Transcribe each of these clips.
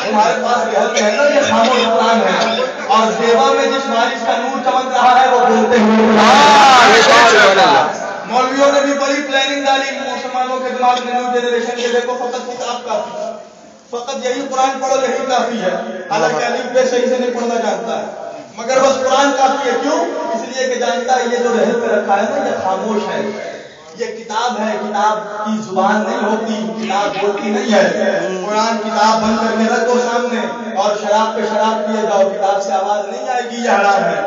تمہارے پاس گھر میں ہے نا یہ خاموش قرآن ہے، اور دیوا میں جس بارش کا نور چمک رہا ہے وہ بولتے ہوئے مولویوں نے بھی بڑی پلاننگ ڈالی مسلمانوں کے دماغ میں، نیو جنریشن کے، دیکھو فقط کتاب کافی ہے، فقط یہی قرآن پڑھو یہی کافی ہے، حالانکہ الف بے صحیح سے نہیں پڑھنا جانتا ہے، مگر بس قرآن کافی ہے. کیوں؟ اس لیے کہ جانتا ہے یہ جو رہے پہ رکھا ہے نا یہ خاموش ہے، یہ کتاب ہے، کتاب کی زبان نہیں ہوتی، کتاب بولتی نہیں ہے. قرآن کتاب بند کر کے رکھ دو سامنے اور شراب پہ شراب پیے جاؤ، کتاب سے آواز نہیں آئے گی، یہ حرام ہے.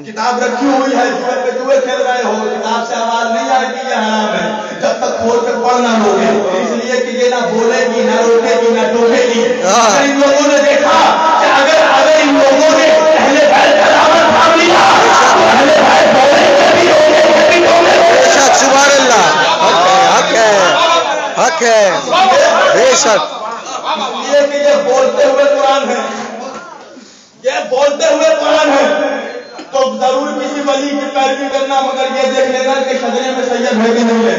کتاب رکھی ہوئی ہے، جوئے پہ جوئے کھیل رہے ہو، کتاب سے آواز نہیں آئے گی، یہ حرام ہے جب تک کھول کے پڑھ نہ لوگے. اس لیے کہ یہ نہ بولے گی، نہ روکے گی، نہ ٹوکے گی. ان لوگوں نے دیکھا کہ اگر ان لوگوں نے اہل بیت کا دامن تھام لیا تو اہل بیت بولیں گے بھی، روکیں گے بھی، ٹوکیں گے. سبحان اللہ، حق ہے، حق ہے، بے شک. یہ کہ یہ بولتے ہوئے قرآن ہے، یہ بولتے ہوئے قرآن ہے، تو ضرور کسی ولی کی پیروی کرنا، مگر یہ دیکھ لینا کہ شجرے میں سید ہے کہ نہیں ہے.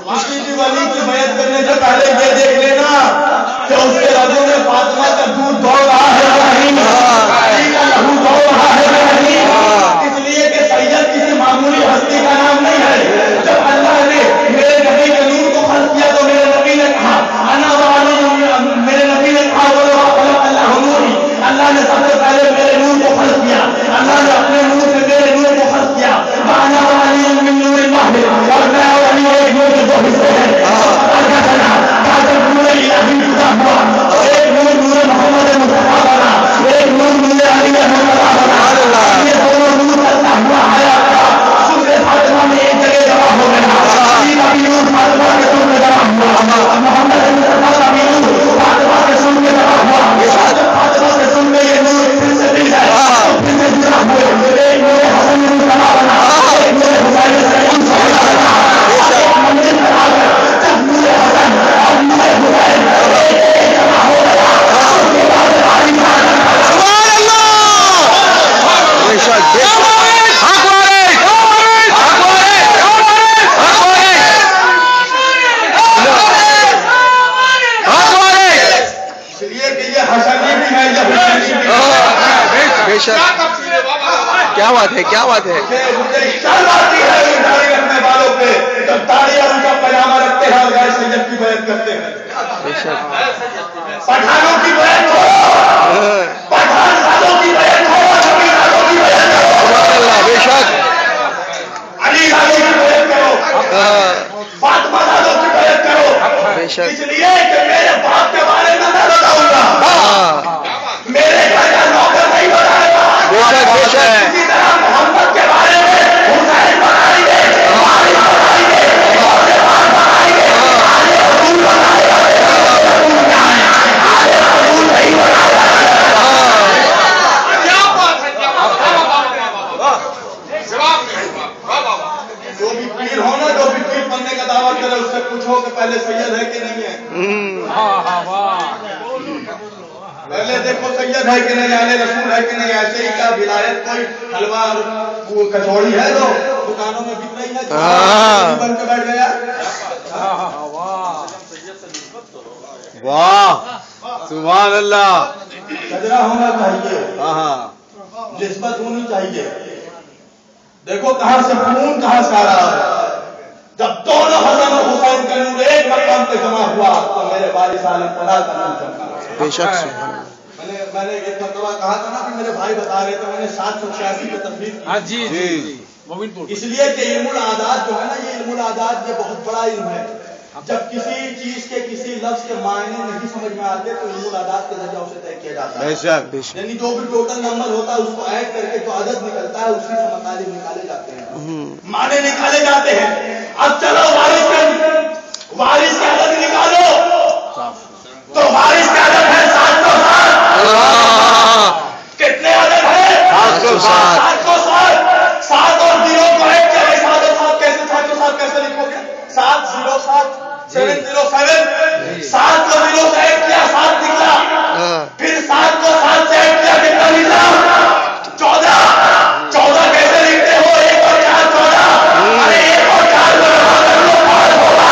کسی بھی ولی کی بیعت کرنے سے پہلے یہ دیکھ لینا کہ اس کے رگوں میں فاطمہ کا دودھ دوڑ رہا ہے یا نہیں، علی کا لہو دوڑ رہا ہے یا نہیں. اس لیے کہ سید کسی معمولی ہستی کا نام نہیں ہے. جب اللہ نے میرے نبی کے نور کو خلق کیا تو میرے نبی نے کہا انا وعلی، میرے نبی نے کہا اللہ نوری، اللہ نے سب سے پہلے میرے نور کو خلق کیا، اللہ نے اپنے نور سے میرے نور کو خلق کیا. وانا وعلی من نور واحد، اور میں اور علی ایک نور کے دو حصے ہیں. جب نور الہی جدا ہوا تو ایک نور نور محمد مصطفیٰ بنا، ایک نور نور علی احمد بنا. یہ دونوں نور اللہ ہوا آیا تھا، سورہ فاطمہ میں ایک جگہ جمع ہو گیا. علی کا بھی نور فاطمہ کے سر میں جمع ہوا، محمد مصطفیٰ کا بھی نور فاطمہ کے سر میں جمع ہوا. جب فاطمہ کے سر میں یہ نور پھر سے مل جائے تو پھر سے جمع ہوئے، ایک نور حسن مصطفیٰ بنا، ایک نور حسین سعید بنا. ایک منزل پر آ کر جب نور حسن اور نور حسین ایک جمع ہو گیا اس کے بعد علی کا کیا بات ہے، کیا بات ہے. جب داڑھی اور ان کا پیجامہ رکھتے ہیں اور غیر سید کی بیعت کرتے ہیں. پٹھانوں کی بیعت ہو، پٹھان سالوں کی بیعت ہو، نبی سالوں کی بیعت ہو، بے شک. علی سالوں کی بیعت کرو، فاطمہ سالوں کی بیعت کرو. اس لیے کہ میرے باپ کے بارے میں بتاؤں گا، میرے گھر کا نوکر نہیں بتائے گا. اسی طرح محمد کے بارے میں حسین بتائیں گے، علی بتائیں گے، بتائیں گے، آلے رسول بتائے گا. آلے رسول نہیں بتائے گا. جو بھی پیر ہو نا، جو بھی پیر بننے کا دعویٰ کرے اس سے پوچھو کہ پہلے سید ہے کہ نہیں ہے. پہلے دیکھو سید ہے کہ نہیں، آلے رسول ہے کہ نہیں. ایسے ہی کیا ولایت کوئی حلوہ اور کچوڑی ہے جو دکانوں میں بک رہی ہے بن کے بیٹھ گیا. واہ سبحان اللہ. شجرا ہونا چاہیے، نسبت ہونی چاہیے. دیکھو کہاں سے خون کہاں سے آ رہا ہے. جب دونوں حسن اور حسین کا نور ایک مقام پہ جمع ہوا تو میرے والد عالم خدا کا نام چمکا. بے شک. میں نے ایک مرتبہ کہا تھا نا کہ میرے بھائی بتا رہے تھے، میں نے 786 پہ تقریر کی. اس لیے کہ علم العادات جو ہے نا، یہ علم العادات یہ بہت بڑا علم ہے. جب کسی چیز کے کسی لفظ کے معنی نہیں سمجھ میں آتے تو علم العادات کے ذریعے اسے طے کیا جاتا ہے. یعنی جو بھی ٹوٹل نمبر ہوتا ہے اس کو ایڈ کر کے جو عدد نکلتا ہے اسی سے مطالب نکالے جاتے ہیں، معنی نکالے جاتے ہیں. اب چلو وارث کے عدد نکالو تو وارث کا عدد ہے 707. کتنے عدد ہے؟ 707. 7 اور 0 کو ایڈ کیا ہے. 7 اور 7 کیسے 707 کیسے لکھو گے؟ 707 707. 7 کو 0 سے ایڈ کیا 7 نکلا، پھر 7 کو 7 سے ایڈ کیا کتنا نکلا؟ 14. 14 کیسے لکھتے ہو؟ 1 اور 4 14. ارے 1 اور 4 کو 5 ہوگا.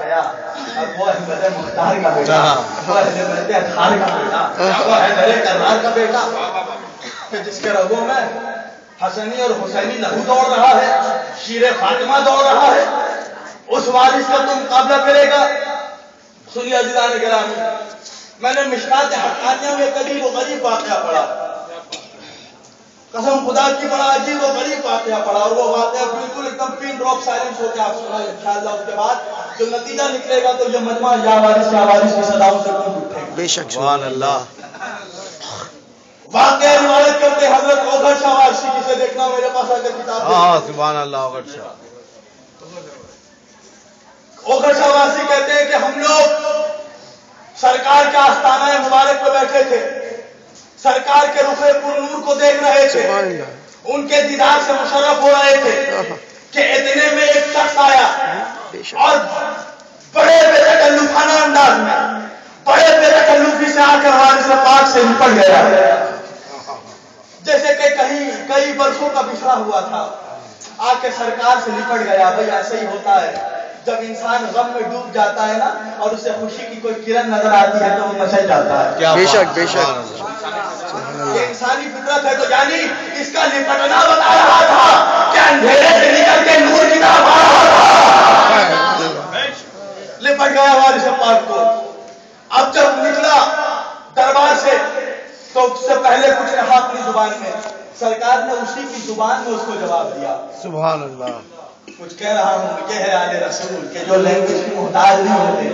گیا اور وہ احمد مختار کا بیٹا، وہ احمد اطہار کا بیٹا، وہ حیدر کرار کا بیٹا، کہ جس کے رگوں میں حسنی اور حسینی لہو دوڑ رہا ہے، شیر فاطمہ دوڑ رہا ہے، اس وارث کا تو مقابلہ کرے گا؟ سنیے عزیزان گرامی، میں نے مشکات حقانیہ میں قریب و غریب واقعہ پڑھا، قسم خدا کی بڑا عجیب و غریب واقعہ پڑھا، اور وہ واقعہ بالکل ایک دم پن ڈراپ سائلنس ہو کے آپ سنا انشاءاللہ، اس کے بعد جو نتیجہ نکلے گا تو یہ مجمع یا وارث کی صداؤں سے گونج اٹھے گا۔ بے شک سبحان اللہ۔ واقعہ روایت کرتے حضرت اوغر شاہ وارثی، جسے دیکھنا میرے پاس آ کر کتاب دے۔ ہاں سبحان اللہ۔ اوغر شاہ وارثی کہتے ہیں کہ ہم لوگ سرکار کے آستانہ مبارک پہ بیٹھے تھے، سرکار کے رخ پر نور کو دیکھ رہے تھے، ان کے دیدار سے مشرف ہو رہے تھے کہ اتنے میں ایک شخص آیا اور بڑے بے تکلفانہ انداز میں، بڑے بے تکلفی سے آ کر وارث پاک سے نپٹ گیا، جیسے کہ کئی برسوں کا بچھڑا ہوا تھا، آ کے سرکار سے نپٹ گیا۔ بھائی ایسا ہی ہوتا ہے، جب انسان غم میں ڈوب جاتا ہے نا اور اسے خوشی کی کوئی کرن نظر آتی ہے تو وہ مچل جاتا ہے۔ بے شک بے شک، یہ انسانی فطرت ہے۔ تو یعنی اس کا نپٹنا بتا رہا تھا کہ اندھیرے سے نکل کے نور کی طرف آ رہا تھا، لپٹ گیا وارث پاک کو۔ اب جب نکلا دربار سے تو اس سے پہلے کچھ کہا اپنی زبان میں، سرکار نے اسی کی زبان میں اس کو جواب دیا۔ سبحان اللہ۔ کچھ کہہ رہا ہوں کہ ہے آل رسول کہ جو لینگویج کی محتاج نہیں ہوتے۔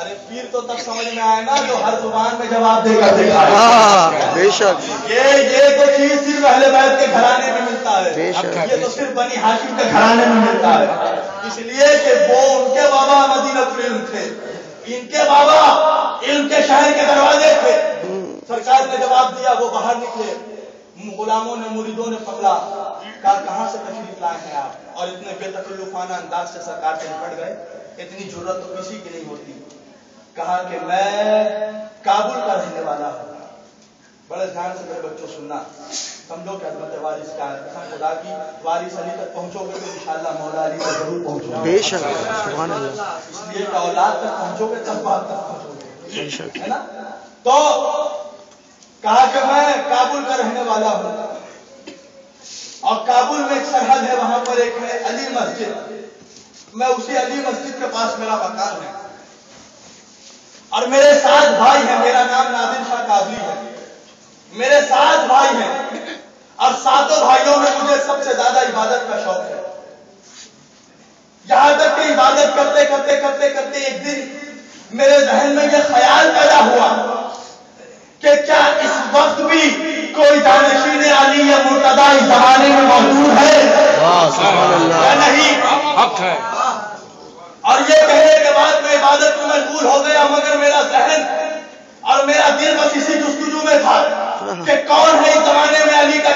ارے پیر تو تب سمجھ میں آئے نا جو ہر زبان میں جواب دے کر دیکھا ہے۔ بے شک، یہ تو چیز صرف اہل بیت کے گھرانے میں ملتا ہے، یہ تو صرف بنی ہاشم کے گھرانے میں ملتا ہے، اس لیے کہ وہ ان کے بابا مدینۃ العلم تھے، ان کے بابا علم کے شہر کے دروازے تھے۔ سرکار نے جواب دیا، وہ باہر نکلے، غلاموں نے مریدوں نے پکڑا، کہا کہاں سے تشریف لائے ہیں آپ، اور اتنے بے تکلفانہ انداز سے سرکار سے نپٹ گئے، اتنی جرأت تو کسی کی نہیں ہوتی۔ کہا کہ میں کابل کا رہنے والا ہوں۔ بڑے دھیان سے میرے بچوں سننا، سمجھو کہ عظمت وارث کا ہے، قسم خدا کی وارث علی تک پہنچو گے تو انشاءاللہ مولا علی تک ضرور پہنچو گے۔ بے شک سبحان اللہ۔ اس لیے کہ اولاد تک پہنچو گے تب بات تک پہنچو گے، بے شک، ہے نا۔ تو کہا کہ میں کابل کا رہنے والا ہوں، اور کابل میں ایک سرحد ہے، وہاں پر ایک ہے علی مسجد، میں اسی علی مسجد کے پاس میرا مکان ہے، اور میرے 7 بھائی ہیں، میرا نام نادر شاہ کابلی ہے، میرے 7 بھائی ہیں، اور 7 بھائیوں میں مجھے سب سے زیادہ عبادت کا شوق ہے، یہاں تک کہ عبادت کرتے کرتے کرتے کرتے ایک دن میرے ذہن میں یہ خیال پیدا ہوا کہ کیا اس وقت بھی کوئی جانشین علی یا مرتضیٰ اس زمانے میں موجود ہے یا نہیں؟ حق ہے۔ اور یہ کہنے کے بعد میں عبادت میں مشغول ہو گیا، مگر میرا ذہن اور میرا دل بس اسی جستجو میں تھا کہ کون ہے اس زمانے میں علی کا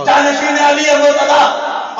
جانشین علی یا مرتضیٰ،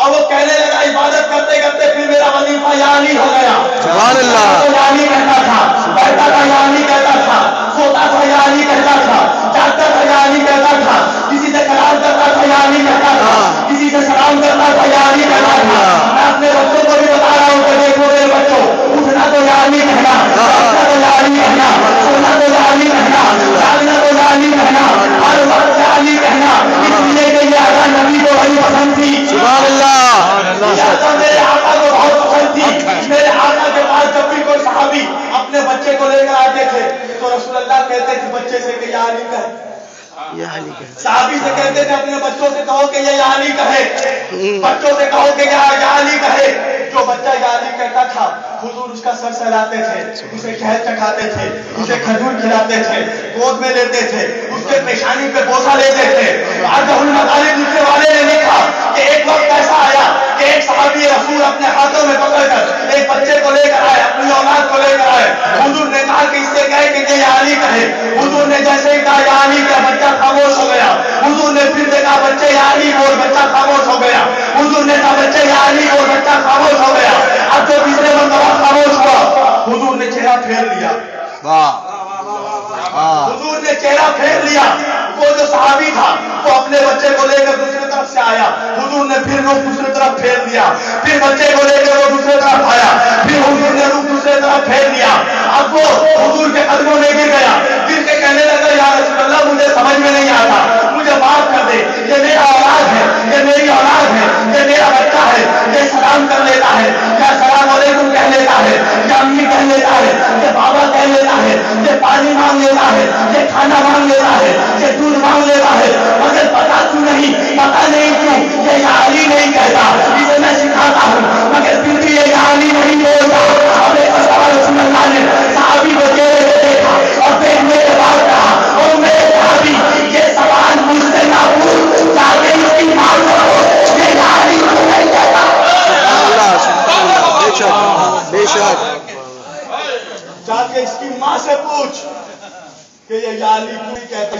اور وہ کہنے لگا عبادت کرتے کرتے پھر میرا وظیفہ یا علی ہو گیا۔ سبحان اللہ۔ یا علی کہتا تھا، بیٹھتا تھا یا علی کہتا تھا، سوتا تھا یا علی کہتا تھا، جاگتا تھا یا علی کہتا تھا، کسی سے کلام کرتا تھا یا علی کہتا تھا، کسی سے سلام کرتا تھا یا علی کہتا تھا۔ میں اپنے بچوں کو بھی بتا رہا ہوں کہ دیکھو میرے بچوں، اٹھنا تو یا علی کہنا، بیٹھنا تو یا علی کہنا، سونا تو یا علی کہنا، جاگنا تو یا علی کہنا، ہر وقت یا علی کہنا، اس لیے کہ یہ آقا نبی کو بڑی پسند تھی۔ سبحان اللہ۔ میرے آقا کو بہت پسند تھی۔ میرے آقا کے پاس جب بھی کوئی صحابی اپنے بچے کو لے کر آتے تھے تو رسول اللہ کہتے تھے بچے سے کہ یا علی کہے، صحابی سے کہتے تھے اپنے بچوں سے کہو کہ یہ یا علی کہے، بچوں سے کہو کہ یا علی کہے۔ جو بچہ یا علی کہتا تھا حضور اس کا سر سہلاتے تھے، اسے شہد چکھاتے تھے، اسے کھجور کھلاتے تھے، گود میں لیتے تھے، اس کے پیشانی پہ بوسہ لیتے تھے۔ آج المطالب لکھنے والے نے لکھا کہ ایک وقت ایسا آیا کہ ایک صحابی رسول اپنے ہاتھوں میں پکڑ کر ایک بچے کو لے کر آئے، اپنی اولاد کو لے کر آئے۔ حضور نے کہا کہ اس سے کہے کہ یہ یا علی کہے۔ حضور نے جیسے ہی کہا یا علی کا، بچہ خاموش ہو گیا۔ حضور نے پھر دیکھا بچے یا علی بول، بچہ خاموش ہو گیا۔ حضور نے کہا بچے یا علی بول، بچہ خاموش ہو گیا۔ اب جو تیسرے مرتبہ خاموش ہوا، حضور نے چہرہ پھیر لیا۔ حضور نے چہرہ پھیر لیا۔ وہ جو صحابی تھا وہ اپنے بچے کو لے کر دوسری طرف طرف سے آیا, حضور نے پھر رخ دوسری طرف پھیر دیا, پھر بچے کو لے کے وہ دوسری طرف آیا, پھر حضور نے رخ دوسری طرف پھیر دیا. اب وہ حضور کے قدموں میں گر گیا, گر کے کہنے لگا یا رسول اللہ مجھے سمجھ میں نہیں آتا, مجھے معاف کر دے, یہ میرا اولاد ہے, یہ میری اولاد ہے, یہ میرا بچہ ہے, یہ سلام کر لیتا ہے, یا السلام علیکم کہہ لیتا ہے, یا امی کہہ لیتا ہے, یہ بابا کہہ لیتا ہے, یہ پانی مانگ لیتا ہے, یہ کھانا مانگ لیتا ہے, یہ دودھ مانگ لیتا ہے, مگر پتا کیوں نہیں, پتا نہیں کیوں یہ یا علی نہیں کہتا, اسے میں سکھاتا ہوں, مگر پھر بھی یہ یا علی نہیں بولتا. اور رسول اللہ نے صحابی کو چہرے پہ دیکھا اور دیکھنے کے بعد کہا, اور میرے صحابی یہ سوال مجھ سے نہ پوچھ, جا کے اس کی ماں کو یہ یا علی کیوں نہیں کہتا. بے شک بے شک, جا کے اس کی ماں سے پوچھ کہ یہ یا علی کیوں نہیں کہتا.